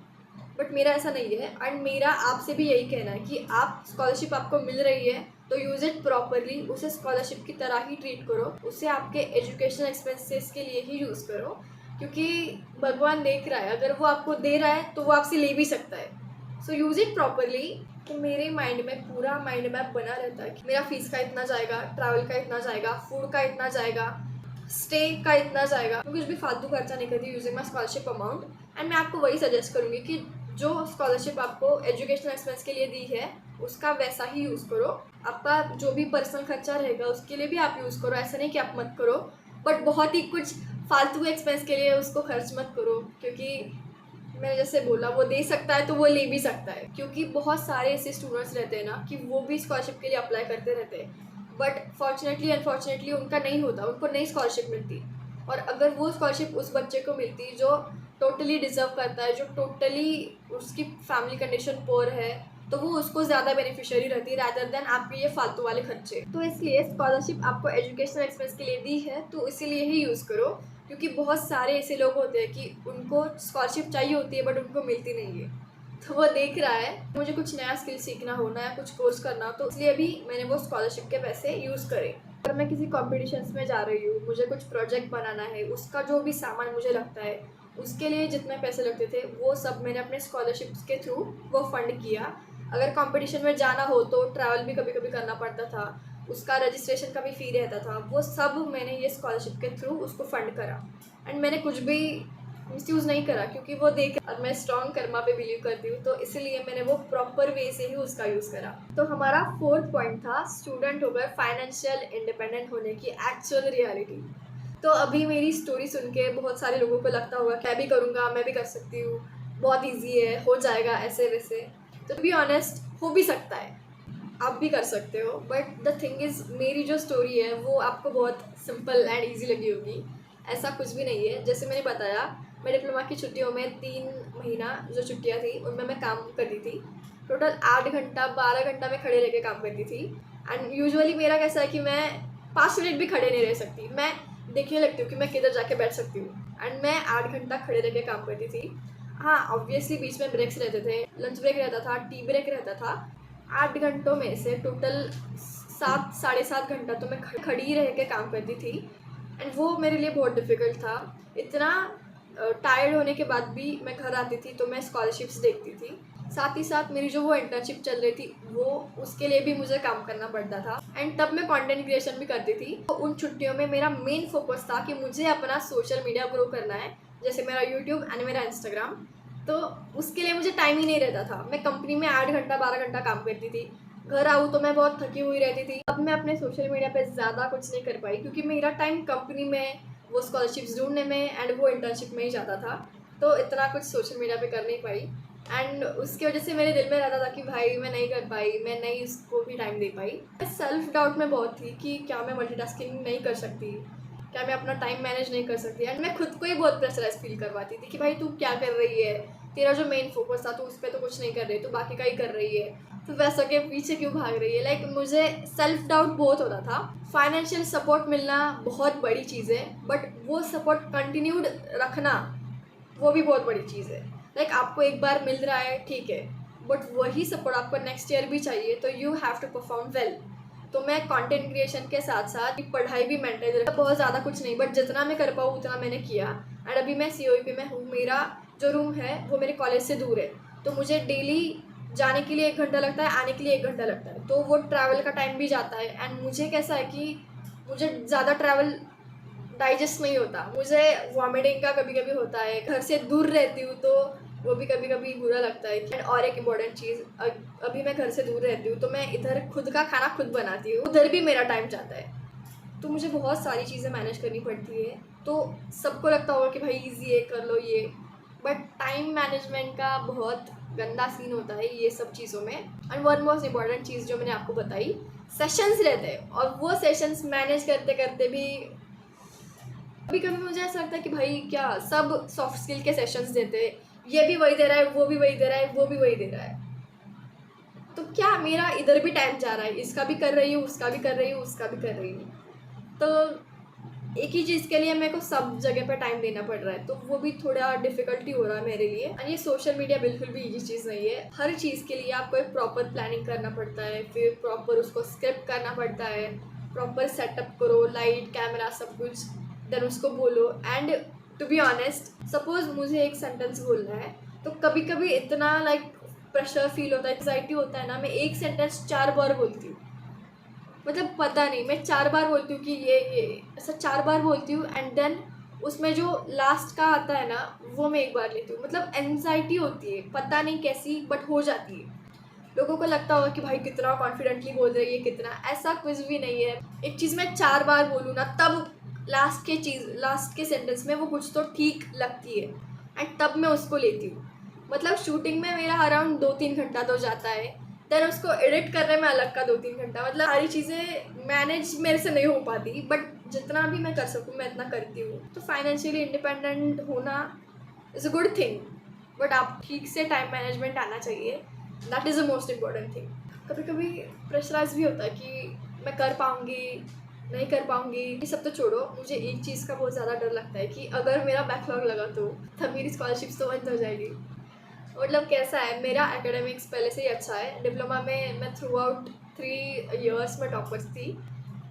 बट मेरा ऐसा नहीं है एंड मेरा आपसे भी यही कहना है कि आप स्कॉलरशिप आपको मिल रही है तो यूज़ इट प्रॉपरली, उसे स्कॉलरशिप की तरह ही ट्रीट करो, उसे आपके एजुकेशनल एक्सपेंसेस के लिए ही यूज़ करो, क्योंकि भगवान देख रहा है, अगर वो आपको दे रहा है तो वो आपसे ले भी सकता है। So use it properly. तो मेरे माइंड में पूरा माइंड मैप बना रहता है कि मेरा फीस का इतना जाएगा, ट्रैवल का इतना जाएगा, फूड का इतना जाएगा, स्टे का इतना जाएगा। मैं कुछ भी फालतू खर्चा नहीं करती using my scholarship amount. And मैं आपको वही सजेस्ट करूँगी कि जो स्कॉलरशिप आपको एजुकेशनल एक्सपेंस के लिए दी है उसका वैसा ही यूज़ करो। आपका जो भी पर्सनल खर्चा रहेगा उसके लिए भी आप यूज़ करो, ऐसा नहीं कि आप मत करो, बट बहुत ही कुछ फालतू एक्सपेंस के लिए उसको खर्च मत करो, क्योंकि मैंने जैसे बोला वो दे सकता है तो वो ले भी सकता है। क्योंकि बहुत सारे ऐसे स्टूडेंट्स रहते हैं ना कि वो भी स्कॉलरशिप के लिए अप्लाई करते रहते हैं, बट फॉर्चुनेटली अनफॉर्चुनेटली उनका नहीं होता, उनको नई स्कॉलरशिप मिलती। और अगर वो स्कॉलरशिप उस बच्चे को मिलती जो टोटली डिजर्व करता है, जो टोटली उसकी फैमिली कंडीशन पुअर है, तो वो उसको ज़्यादा बेनिफिशियरी रहती है रादर देन आपके ये फालतू वाले खर्चे। तो इसलिए स्कॉलरशिप आपको एजुकेशनल एक्सपेंस के लिए दी है तो इसीलिए ही यूज़ करो, क्योंकि बहुत सारे ऐसे लोग होते हैं कि उनको स्कॉलरशिप चाहिए होती है बट उनको मिलती नहीं है। तो वो देख रहा है मुझे कुछ नया स्किल सीखना हो, नया कुछ कोर्स करना हो, तो इसलिए भी मैंने वो स्कॉलरशिप के पैसे यूज़ करे। अगर मैं किसी कॉम्पिटिशन्स में जा रही हूँ, मुझे कुछ प्रोजेक्ट बनाना है, उसका जो भी सामान मुझे लगता है उसके लिए जितने पैसे लगते थे वो सब मैंने अपने स्कॉलरशिप्स के थ्रू वो फंड किया। अगर कंपटीशन में जाना हो तो ट्रैवल भी कभी कभी करना पड़ता था, उसका रजिस्ट्रेशन का भी फ़ी रहता था, वो सब मैंने ये स्कॉलरशिप के थ्रू उसको फंड करा। एंड मैंने कुछ भी मिसयूज़ नहीं करा, क्योंकि वो देख और मैं स्ट्रॉन्ग कर्मा पे बिलीव करती हूँ, तो इसलिए मैंने वो प्रॉपर वे से ही उसका यूज़ करा। तो हमारा फोर्थ पॉइंट था स्टूडेंट होकर फाइनेंशियल इंडिपेंडेंट होने की एक्चुअल रियलिटी। तो अभी मेरी स्टोरी सुन के बहुत सारे लोगों को लगता होगा मैं भी करूँगा, मैं भी कर सकती हूँ, बहुत ईजी है, हो जाएगा ऐसे वैसे। तो टू बी ऑनेस्ट हो भी सकता है, आप भी कर सकते हो, बट द थिंग इज़ मेरी जो स्टोरी है वो आपको बहुत सिंपल एंड ईजी लगी होगी। ऐसा कुछ भी नहीं है। जैसे मैंने बताया, मैं डिप्लोमा की छुट्टियों में 3 महीना जो छुट्टियाँ थी उनमें मैं काम करती थी। टोटल 8 घंटा 12 घंटा मैं खड़े रह के काम करती थी। एंड यूजुअली मेरा कैसा है कि मैं 5 मिनट भी खड़े नहीं रह सकती, मैं देखने लगती हूँ कि मैं किधर जाके बैठ सकती हूँ। एंड मैं 8 घंटा खड़े रह के काम करती थी। हाँ, ऑब्वियसली बीच में ब्रेक्स रहते थे, लंच ब्रेक रहता था, टी ब्रेक रहता था। 8 घंटों में से टोटल 7 साढ़े 7 घंटा तो मैं खड़ी रह के काम करती थी। एंड वो मेरे लिए बहुत डिफ़िकल्ट था। इतना टायर्ड होने के बाद भी मैं घर आती थी तो मैं स्कॉलरशिप्स देखती थी। साथ ही साथ मेरी जो वो इंटर्नशिप चल रही थी वो उसके लिए भी मुझे काम करना पड़ता था। एंड तब मैं कंटेंट क्रिएशन भी करती थी। तो उन छुट्टियों में मेरा मेन फोकस था कि मुझे अपना सोशल मीडिया ग्रो करना है, जैसे मेरा यूट्यूब एंड मेरा इंस्टाग्राम। तो उसके लिए मुझे टाइम ही नहीं रहता था। मैं कंपनी में 8 घंटा 12 घंटा काम करती थी, घर आऊँ तो मैं बहुत थकी हुई रहती थी। अब मैं अपने सोशल मीडिया पे ज़्यादा कुछ नहीं कर पाई, क्योंकि मेरा टाइम कंपनी में, वो स्कॉलरशिप्स ढूंढने में एंड वो इंटर्नशिप में ही जाता था। तो इतना कुछ सोशल मीडिया पे कर नहीं पाई। एंड उसकी वजह से मेरे दिल में रहता था कि भाई मैं नहीं कर पाई, मैं नहीं उसको भी टाइम दे पाई। सेल्फ डाउट में बहुत थी कि क्या मैं मल्टीटास्किंग नहीं कर सकती, क्या मैं अपना टाइम मैनेज नहीं कर सकती। एंड मैं खुद को ही बहुत प्रेशराइज फील करवाती थी कि भाई तू क्या कर रही है, तेरा जो मेन फोकस था तू उस पर तो कुछ नहीं कर रही, तू बाकी का ही कर रही है, तो पैसों के पीछे क्यों भाग रही है। लाइक मुझे सेल्फ डाउट बहुत होता था। फाइनेंशियल सपोर्ट मिलना बहुत बड़ी चीज़ है, बट वो सपोर्ट कंटिन्यूड रखना वो भी बहुत बड़ी चीज़ है। लाइक आपको एक बार मिल रहा है ठीक है, बट वही सपोर्ट आपको नेक्स्ट ईयर भी चाहिए, तो you have to perform well. तो मैं कंटेंट क्रिएशन के साथ साथ पढ़ाई भी मेंटेन, बहुत ज़्यादा कुछ नहीं बट जितना मैं कर पाऊँ उतना मैंने किया। एंड अभी मैं COEP में हूँ। मेरा जो रूम है वो मेरे कॉलेज से दूर है, तो मुझे डेली जाने के लिए 1 घंटा लगता है, आने के लिए 1 घंटा लगता है, तो वो ट्रैवल का टाइम भी जाता है। एंड मुझे कैसा है कि मुझे ज़्यादा ट्रैवल डाइजेस्ट नहीं होता, मुझे वॉमिटिंग का कभी कभी होता है। घर से दूर रहती हूँ तो वो भी कभी कभी बुरा लगता है। एंड और एक इम्पॉर्टेंट चीज़, अभी मैं घर से दूर रहती हूँ तो मैं इधर खुद का खाना खुद बनाती हूँ, उधर भी मेरा टाइम जाता है, तो मुझे बहुत सारी चीज़ें मैनेज करनी पड़ती है। तो सबको लगता होगा कि भाई ईजी है, कर लो ये, बट टाइम मैनेजमेंट का बहुत गंदा सीन होता है ये सब चीज़ों में। एंड वन मोस्ट इम्पॉर्टेंट चीज़ जो मैंने आपको बताई, सेशंस रहते हैं, और वो सेशंस मैनेज करते करते भी कभी कभी मुझे ऐसा लगता है कि भाई क्या सब सॉफ्ट स्किल के सेशंस देते हैं, ये भी वही दे रहा है, वो भी वही दे रहा है, वो भी वही दे रहा है, तो क्या मेरा इधर भी टाइम जा रहा है, इसका भी कर रही हूँ, उसका भी कर रही हूँ, उसका भी कर रही हूँ, तो एक ही चीज़ के लिए मेरे को सब जगह पर टाइम देना पड़ रहा है, तो वो भी थोड़ा डिफिकल्टी हो रहा है मेरे लिए। और ये सोशल मीडिया बिल्कुल भी इजी चीज़ नहीं है। हर चीज़ के लिए आपको एक प्रॉपर प्लानिंग करना पड़ता है, फिर प्रॉपर उसको स्क्रिप्ट करना पड़ता है, प्रॉपर सेटअप करो, लाइट कैमरा सब कुछ, देन उसको बोलो। And to be honest, suppose मुझे एक सेंटेंस बोलना है तो कभी कभी इतना लाइक प्रेशर फील होता है, एंग्जाइटी होता है ना, मैं एक सेंटेंस 4 बार बोलती हूँ, मतलब पता नहीं, मैं 4 बार बोलती हूँ कि ये ऐसा 4 बार बोलती हूँ। एंड देन उसमें जो लास्ट का आता है ना वो मैं 1 बार लेती हूँ। मतलब एंग्जाइटी होती है, पता नहीं कैसी, बट हो जाती है। लोगों को लगता होगा कि भाई कितना कॉन्फिडेंटली बोल रही है, कितना, ऐसा कुछ भी नहीं है। एक चीज़ मैं 4 बार बोलूँ ना, तब लास्ट के सेंटेंस में वो कुछ तो ठीक लगती है, एंड तब मैं उसको लेती हूँ। मतलब शूटिंग में मेरा अराउंड 2-3 घंटा तो जाता है, देन उसको एडिट करने में अलग का 2-3 घंटा। मतलब सारी चीज़ें मैनेज मेरे से नहीं हो पाती, बट जितना भी मैं कर सकूँ मैं इतना करती हूँ। तो फाइनेंशियली इंडिपेंडेंट होना is a good thing, but आप ठीक से टाइम मैनेजमेंट आना चाहिए, that is the most important thing. कभी कभी प्रेशराइज भी होता है कि मैं कर पाऊँगी, नहीं कर पाऊँगी। ये सब तो छोड़ो, मुझे एक चीज़ का बहुत ज़्यादा डर लगता है कि अगर मेरा बैकलॉग लगा तो तब मेरी स्कॉलरशिप्स तो बंद हो जाएगी। मतलब कैसा है, मेरा एकेडमिक्स पहले से ही अच्छा है। डिप्लोमा में मैं थ्रू आउट 3 इयर्स में टॉपर्स थी,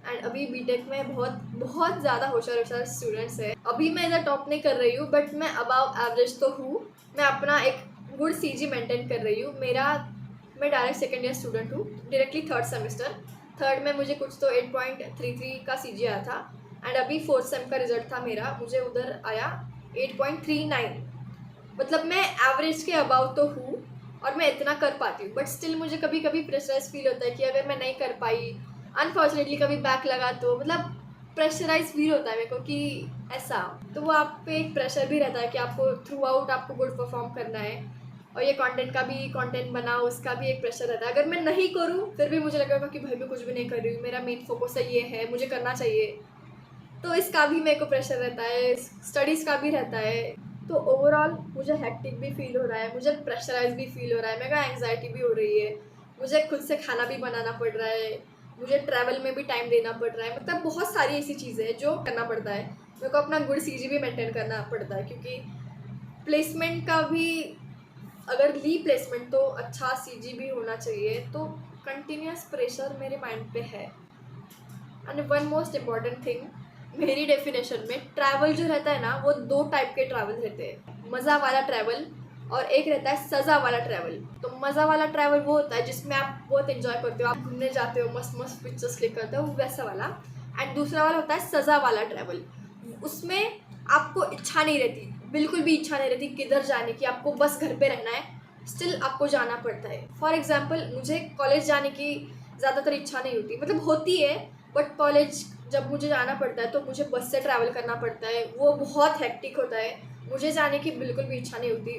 एंड अभी बीटेक में बहुत बहुत ज़्यादा होशियार स्टूडेंट्स हैं। अभी मैं इधर टॉप नहीं कर रही हूँ, बट मैं अबाव एवरेज तो हूँ। मैं अपना एक गुड सीजी मेंटेन कर रही हूँ। मैं डायरेक्ट सेकेंड ईयर स्टूडेंट हूँ, डायरेक्टली थर्ड सेमेस्टर। थर्ड में मुझे कुछ तो 8.33 का सीजी आया था, एंड अभी फोर्थ सेम का रिजल्ट था मेरा, मुझे उधर आया 8.39। मतलब मैं एवरेज के अबाव तो हूँ और मैं इतना कर पाती हूँ, बट स्टिल मुझे कभी कभी प्रेशराइज फील होता है कि अगर मैं नहीं कर पाई, अनफॉर्चुनेटली कभी बैक लगा, तो मतलब प्रेशराइज फील होता है मेरे को कि ऐसा। तो वो आप पे एक प्रेशर भी रहता है कि आपको थ्रू आउट आपको गुड परफॉर्म करना है, और ये कंटेंट बनाओ, उसका भी एक प्रेशर रहता है। अगर मैं नहीं करूँ फिर भी मुझे लगेगा कि भाई मैं कुछ भी नहीं कर रही हूँ, मेरा मेन फोकस ये है, मुझे करना चाहिए। तो इसका भी मेरे को प्रेशर रहता है, स्टडीज़ का भी रहता है। तो ओवरऑल मुझे हेक्टिक भी फील हो रहा है, मुझे प्रेशराइज भी फील हो रहा है, मेरे को एंग्जाइटी भी हो रही है, मुझे खुद से खाना भी बनाना पड़ रहा है, मुझे ट्रैवल में भी टाइम देना पड़ रहा है। मतलब बहुत सारी ऐसी चीज़ें हैं जो करना पड़ता है। मेरे को अपना गुड सीजी भी मेंटेन करना पड़ता है, क्योंकि प्लेसमेंट का भी अगर ली प्लेसमेंट तो अच्छा सीजी भी होना चाहिए। तो कंटिन्यूस प्रेशर मेरे माइंड पे है। And one most important thing, मेरी डेफिनेशन में ट्रैवल जो रहता है ना, वो 2 टाइप के ट्रैवल रहते हैं, मज़ा वाला ट्रैवल और एक रहता है सज़ा वाला ट्रैवल। तो मज़ा वाला ट्रैवल वो होता है जिसमें आप बहुत एंजॉय करते हो, आप घूमने जाते हो, मस्त मस्त पिक्चर्स क्लिक करते हो, वैसा वाला। एंड दूसरा वाला होता है सज़ा वाला ट्रैवल। उसमें आपको इच्छा नहीं रहती, बिल्कुल भी इच्छा नहीं रहती किधर जाने की, आपको बस घर पे रहना है, स्टिल आपको जाना पड़ता है। फॉर एग्जाम्पल, मुझे कॉलेज जाने की ज़्यादातर इच्छा नहीं होती, मतलब होती है, बट कॉलेज जब मुझे जाना पड़ता है तो मुझे बस से ट्रैवल करना पड़ता है, वो बहुत हेक्टिक होता है। मुझे जाने की बिल्कुल भी इच्छा नहीं होती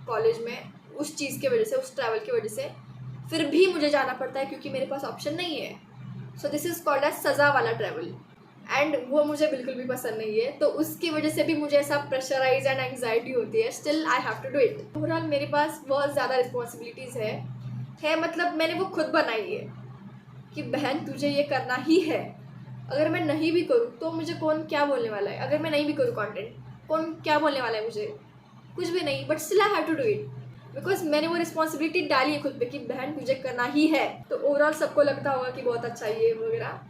कॉलेज में, उस चीज़ की वजह से, उस ट्रैवल की वजह से, फिर भी मुझे जाना पड़ता है क्योंकि मेरे पास ऑप्शन नहीं है। So this is called as सज़ा वाला ट्रैवल, एंड वो मुझे बिल्कुल भी पसंद नहीं है। तो उसकी वजह से भी मुझे ऐसा प्रेशराइज एंड एंग्जाइटी होती है, still I have to do it. Overall मेरे पास बहुत ज़्यादा रिस्पॉन्सिबिलिटीज़ है, मतलब मैंने वो खुद बनाई है कि बहन तुझे ये करना ही है। अगर मैं नहीं भी करूँ तो मुझे कौन क्या बोलने वाला है, अगर मैं नहीं भी करूँ कंटेंट, कौन क्या बोलने वाला है मुझे, कुछ भी नहीं, but still I have to do it, because मैंने वो रिस्पॉन्सिबिलिटी डाली है खुद पे कि बहन तुझे करना ही है। तो ओवरऑल सबको लगता होगा कि बहुत अच्छा ये वगैरह,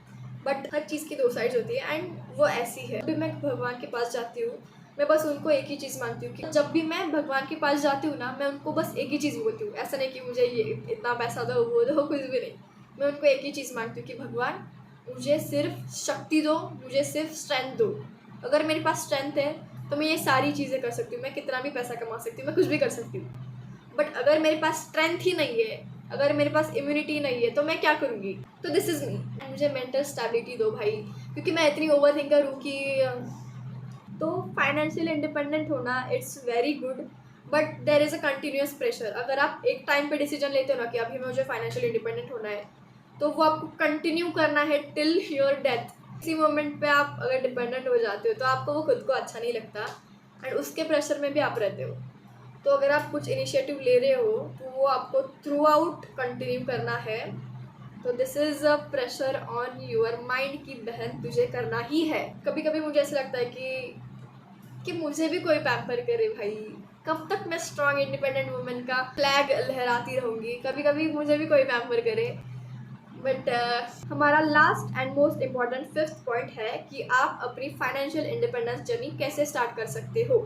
बट हर चीज़ की 2 साइड्स होती है, एंड वो ऐसी है। जब भी मैं भगवान के पास जाती हूँ, मैं बस उनको एक ही चीज़ मांगती हूँ कि जब भी मैं भगवान के पास जाती हूँ ना, मैं उनको बस एक ही चीज़ बोलती हूँ। ऐसा नहीं कि मुझे ये इतना पैसा दो, वो दो, कुछ भी नहीं। मैं उनको एक ही चीज़ मांगती हूँ कि भगवान मुझे सिर्फ शक्ति दो, मुझे सिर्फ स्ट्रेंथ दो। अगर मेरे पास स्ट्रेंथ है तो मैं ये सारी चीज़ें कर सकती हूँ, मैं कितना भी पैसा कमा सकती हूँ, मैं कुछ भी कर सकती हूँ। बट अगर मेरे पास स्ट्रेंथ ही नहीं है, अगर मेरे पास इम्यूनिटी नहीं है, तो मैं क्या करूँगी। तो दिस इज़ मी। मुझे मेंटल स्टेबिलिटी दो भाई, क्योंकि मैं इतनी ओवर थिंकर हूँ कि तो फाइनेंशियल इंडिपेंडेंट होना it's very good, but there is a continuous pressure. अगर आप एक टाइम पे डिसीजन लेते हो ना कि अभी मुझे फाइनेंशियल इंडिपेंडेंट होना है, तो वो आपको कंटिन्यू करना है टिल योर डेथ। किसी मोमेंट पे आप अगर डिपेंडेंट हो जाते हो तो आपको वो खुद को अच्छा नहीं लगता, एंड उसके प्रेशर में भी आप रहते हो। तो अगर आप कुछ इनिशिएटिव ले रहे हो तो वो आपको थ्रू आउट कंटिन्यू करना है। तो this is a pressure on your mind कि बहन तुझे करना ही है। कभी कभी मुझे ऐसा लगता है कि मुझे भी कोई पैम्पर करे भाई, कब तक मैं स्ट्रॉन्ग इंडिपेंडेंट वुमेन का फ्लैग लहराती रहूँगी, कभी कभी मुझे भी कोई पैम्पर करे। बट हमारा last and most important 5th point है कि आप अपनी फाइनेंशियल इंडिपेंडेंस जर्नी कैसे स्टार्ट कर सकते हो।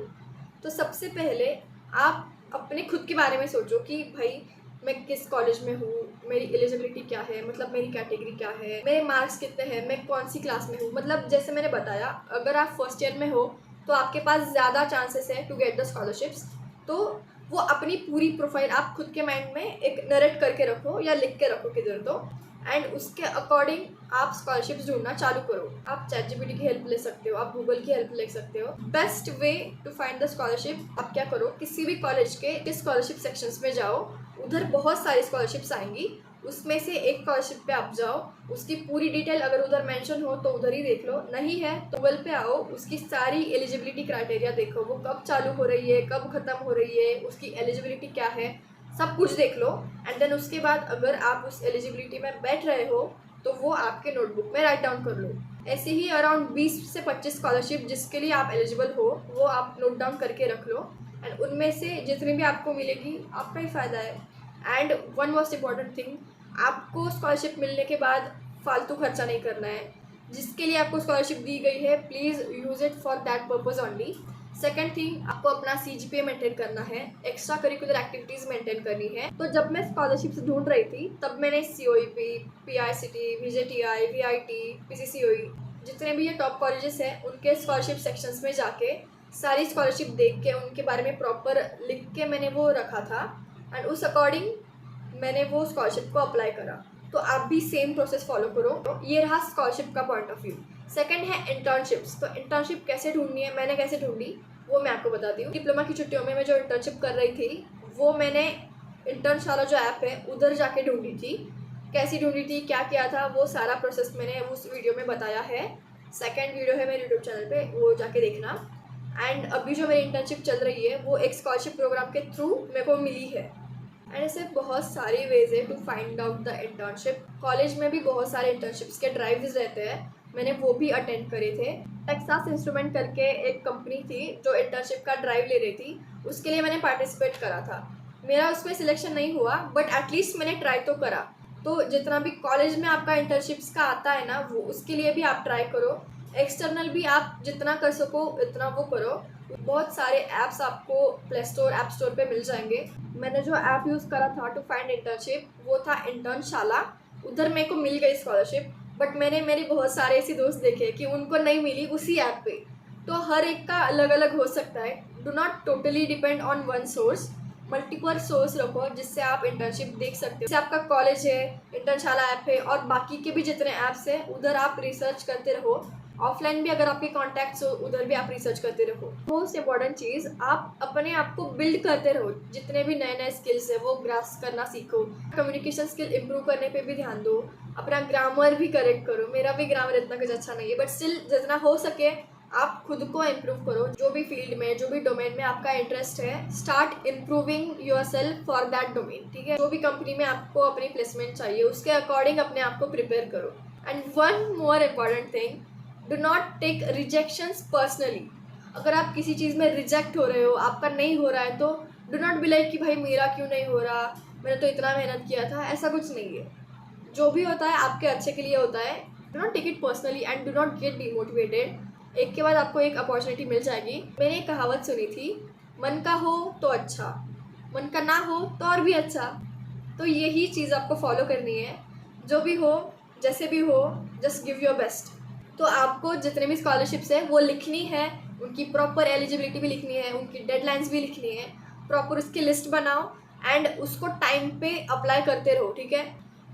तो सबसे पहले आप अपने खुद के बारे में सोचो कि भाई मैं किस कॉलेज में हूँ, मेरी एलिजिबिलिटी क्या है, मतलब मेरी कैटेगरी क्या है, मेरे मार्क्स कितने हैं, मैं कौन सी क्लास में हूँ। मतलब जैसे मैंने बताया, अगर आप फर्स्ट ईयर में हो तो आपके पास ज़्यादा चांसेस है टू गेट द स्कॉलरशिप्स। तो वो अपनी पूरी प्रोफाइल आप खुद के माइंड में एक नरेट करके रखो या लिख के रखो किधर तो, एंड उसके अकॉर्डिंग आप स्कॉलरशिप्स ढूंढना चालू करो। आप ChatGPT की हेल्प ले सकते हो, आप गूगल की हेल्प ले सकते हो। Best way to find the scholarship, आप क्या करो, किसी भी कॉलेज के स्कॉलरशिप सेक्शंस में जाओ, उधर बहुत सारी स्कॉलरशिप्स आएंगी, उसमें से एक स्कॉलरशिप पे आप जाओ, उसकी पूरी डिटेल अगर उधर मेंशन हो तो उधर ही देख लो, नहीं है तो गूगल पे आओ, उसकी सारी एलिजिबिलिटी क्राइटेरिया देखो, वो कब चालू हो रही है, कब ख़त्म हो रही है, उसकी एलिजिबिलिटी क्या है, सब कुछ देख लो। एंड देन उसके बाद अगर आप उस एलिजिबिलिटी में बैठ रहे हो तो वो आपके नोटबुक में राइट डाउन कर लो। ऐसे ही अराउंड 20 से 25 स्कॉलरशिप जिसके लिए आप एलिजिबल हो वो आप नोट डाउन करके रख लो, एंड उनमें से जितनी भी आपको मिलेगी आपका ही फ़ायदा है। And one most important thing, आपको स्कॉलरशिप मिलने के बाद फालतू खर्चा नहीं करना है। जिसके लिए आपको स्कॉलरशिप दी गई है, please use it for that purpose only. Second thing, आपको अपना CGPA मेंटेन करना है, एक्स्ट्रा करिकुलर एक्टिविटीज़ मेंटेन करनी है। तो जब मैं स्कॉलरशिप्स ढूंढ रही थी तब मैंने COEP, PICT, VJTI, VIT, PCCOE, जितने भी ये टॉप कॉलेजेस हैं उनके स्कॉलरशिप सेक्शंस में जाके सारी स्कॉलरशिप देख के उनके बारे में प्रॉपर लिख के मैंने वो रखा था, एंड उस अकॉर्डिंग मैंने वो स्कॉलरशिप को अप्लाई करा। तो आप भी सेम प्रोसेस फॉलो करो। ये रहा स्कॉलरशिप का पॉइंट ऑफ व्यू। सेकंड है इंटर्नशिप्स। तो इंटर्नशिप कैसे ढूंढनी है, मैंने कैसे ढूंढी वो मैं आपको बताती हूँ। डिप्लोमा की छुट्टियों में मैं जो इंटर्नशिप कर रही थी वो मैंने इंटर्नशाला जो ऐप है उधर जाके ढूंढी थी। कैसी ढूंढी थी, क्या किया था, वो सारा प्रोसेस मैंने उस वीडियो में बताया है। सेकेंड वीडियो है मेरे यूट्यूब चैनल पे, वो जाके देखना। एंड अभी जो मेरी इंटर्नशिप चल रही है वो एक स्कॉलरशिप प्रोग्राम के थ्रू मेरे को मिली है। एंड ऐसे बहुत सारी वेज है to find out the internship. College में भी बहुत सारे इंटर्नशिप्स के ड्राइव्स रहते हैं, मैंने वो भी अटेंड करे थे। टेक्सास इंस्ट्रूमेंट करके एक कंपनी थी जो इंटर्नशिप का ड्राइव ले रही थी, उसके लिए मैंने पार्टिसिपेट करा था। मेरा उसमें सिलेक्शन नहीं हुआ बट एटलीस्ट मैंने ट्राई तो करा। तो जितना भी कॉलेज में आपका इंटर्नशिप्स का आता है ना, वो उसके लिए भी आप ट्राई करो। एक्सटर्नल भी आप जितना कर सको इतना वो करो। बहुत सारे ऐप्स आपको प्ले स्टोर, ऐप स्टोर पे मिल जाएंगे। मैंने जो ऐप यूज़ करा था टू फाइंड इंटर्नशिप वो था इंटर्नशाला। उधर मेरे को मिल गई स्कॉलरशिप, बट मैंने मेरे बहुत सारे ऐसे दोस्त देखे कि उनको नहीं मिली उसी ऐप पे। तो हर एक का अलग अलग हो सकता है। Do not totally depend on one source, multiple source रखो जिससे आप इंटर्नशिप देख सकते हो। जैसे आपका कॉलेज है, इंटर्नशाला ऐप है और बाकी के भी जितने ऐप्स हैं उधर आप रिसर्च करते रहो। ऑफलाइन भी अगर आपके कॉन्टैक्ट्स हो उधर भी आप रिसर्च करते रहो। मोस्ट इम्पॉर्टेंट चीज़, आप अपने आप को बिल्ड करते रहो। जितने भी नए नए स्किल्स है वो ग्रास्प करना सीखो। कम्युनिकेशन स्किल इम्प्रूव करने पे भी ध्यान दो। अपना ग्रामर भी करेक्ट करो। मेरा भी ग्रामर इतना कुछ अच्छा नहीं है बट स्टिल जितना हो सके आप खुद को इम्प्रूव करो। जो भी फील्ड में, जो भी डोमेन में आपका इंटरेस्ट है, start improving your self for that domain. ठीक है, जो भी कंपनी में आपको अपनी प्लेसमेंट चाहिए उसके अकॉर्डिंग अपने आप को प्रिपेयर करो। And one more important thing, do not take rejections personally. अगर आप किसी चीज़ में रिजेक्ट हो रहे हो, आपका नहीं हो रहा है, तो डू नॉट बी लाइक कि भाई मेरा क्यों नहीं हो रहा, मैंने तो इतना मेहनत किया था। ऐसा कुछ नहीं है, जो भी होता है आपके अच्छे के लिए होता है। Do not take it personally and do not get demotivated. एक के बाद आपको एक अपॉर्चुनिटी मिल जाएगी। मैंने एक कहावत सुनी थी, मन का हो तो अच्छा, मन का ना हो तो और भी अच्छा। तो यही चीज़ आपको फॉलो करनी है। जो भी हो, जैसे भी हो, जस्ट गिव योर बेस्ट। तो आपको जितने भी स्कॉलरशिप्स है वो लिखनी है, उनकी प्रॉपर एलिजिबिलिटी भी लिखनी है, उनकी डेडलाइंस भी लिखनी है। प्रॉपर उसकी लिस्ट बनाओ एंड उसको टाइम पे अप्लाई करते रहो। ठीक है,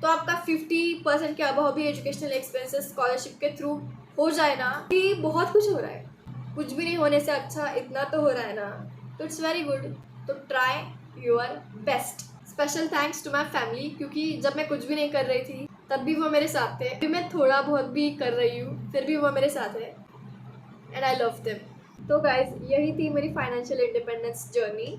तो आपका 50% के अबव भी एजुकेशनल एक्सपेंसेस स्कॉलरशिप के थ्रू हो जाए ना, कि बहुत कुछ हो रहा है। कुछ भी नहीं होने से अच्छा इतना तो हो रहा है ना, तो इट्स वेरी गुड। तो try your best. Special thanks to my family, क्योंकि जब मैं कुछ भी नहीं कर रही थी तब भी वो मेरे साथ थे। अभी मैं थोड़ा बहुत भी कर रही हूँ फिर भी वो मेरे साथ है, एंड आई लव देम। तो गाइज यही थी मेरी फाइनेंशियल इंडिपेंडेंस जर्नी।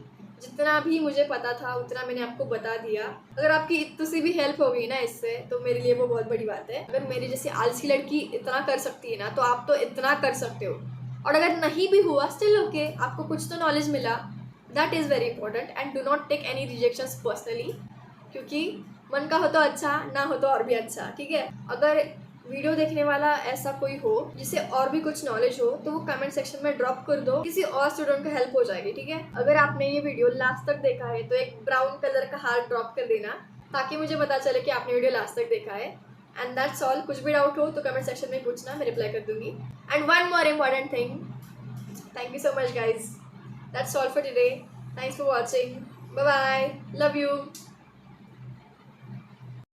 जितना भी मुझे पता था उतना मैंने आपको बता दिया। अगर आपकी इतनी सी भी हेल्प हो गई ना इससे, तो मेरे लिए वो बहुत बड़ी बात है। अगर मेरी जैसी आलसी लड़की इतना कर सकती है ना, तो आप तो इतना कर सकते हो। और अगर नहीं भी हुआ स्टिल ओके, आपको कुछ तो नॉलेज मिला, that is very important. And do not take any rejections personally, क्योंकि मन का हो तो अच्छा, ना हो तो और भी अच्छा। ठीक है, अगर वीडियो देखने वाला ऐसा कोई हो जिसे और भी कुछ नॉलेज हो तो वो कमेंट सेक्शन में ड्रॉप कर दो, किसी और स्टूडेंट को हेल्प हो जाएगी। ठीक है, अगर आपने ये वीडियो लास्ट तक देखा है तो एक ब्राउन कलर का हार्ट ड्रॉप कर देना, ताकि मुझे पता चले कि आपने वीडियो लास्ट तक देखा है। And that's all. कुछ भी डाउट हो तो कमेंट सेक्शन में पूछना, मैं रिप्लाई कर दूंगी। And one more important thing, thank you so much guys, that's all for today. Thanks for watching, bye bye, love you.